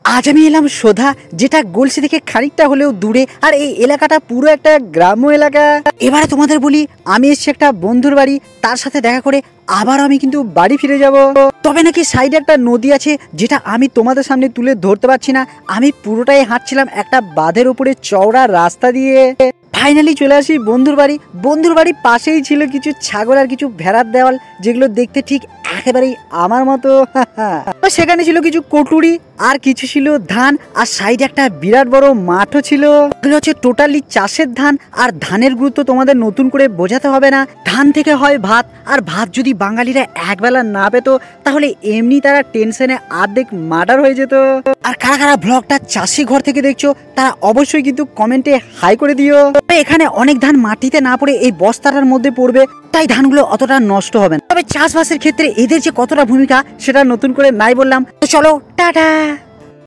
আজ আমি এলাম সোধা, যেটা গলসি থেকে খানিকটা হলেও দূরে, আর এই এলাকাটা পুরো একটা গ্রাম্য এলাকা। এবারে তোমাদের বলি, আমি এসেছি একটা বন্ধুর বাড়ি, তার সাথে দেখা করে আবার আমি কিন্তু বাড়ি ফিরে যাব। তবে নাকি সাইডে একটা নদী আছে, যেটা আমি তোমাদের সামনে তুলে ধরতে পারছি না। আমি পুরোটাই হাঁটছিলাম একটা বাঁধের উপরে চওড়া রাস্তা দিয়ে। ফাইনালি চলে আসি বন্ধুর বাড়ি। বন্ধুর বাড়ির পাশেই ছিল কিছু ছাগল আর কিছু ভেড়ার দেওয়াল, যেগুলো দেখতে ঠিক একেবারেই আমার মতো। সেখানে ছিল কিছু কটুরি, আর কিছু ছিল ধান, আর সাইডে একটা বিরাট বড় মাঠও ছিল। এগুলো হচ্ছে টোটালি চাষের ধান, আর ধানের গুরুত্ব তোমাদের নতুন করে বোঝাতে হবে না। ধান থেকে হয় ভাত, আর ভাত যদি বাঙালিরা একবেলা না পেত, তাহলে এমনি তারা টেনশনে অর্ধেক মার্ডার হয়ে যেত। আর কারা কারা ব্লগটা চাষি ঘর থেকে দেখছো, তারা অবশ্যই কিন্তু কমেন্টে হাই করে দিও। এখানে অনেক ধান মাটিতে না পড়ে এই বস্তাটার মধ্যে পড়বে, তাই ধানগুলো অতটা নষ্ট হবে না। তবে চাষবাসের ক্ষেত্রে এদের যে কতটা ভূমিকা, সেটা নতুন করে নাই বললাম। তো চলো, টাটা।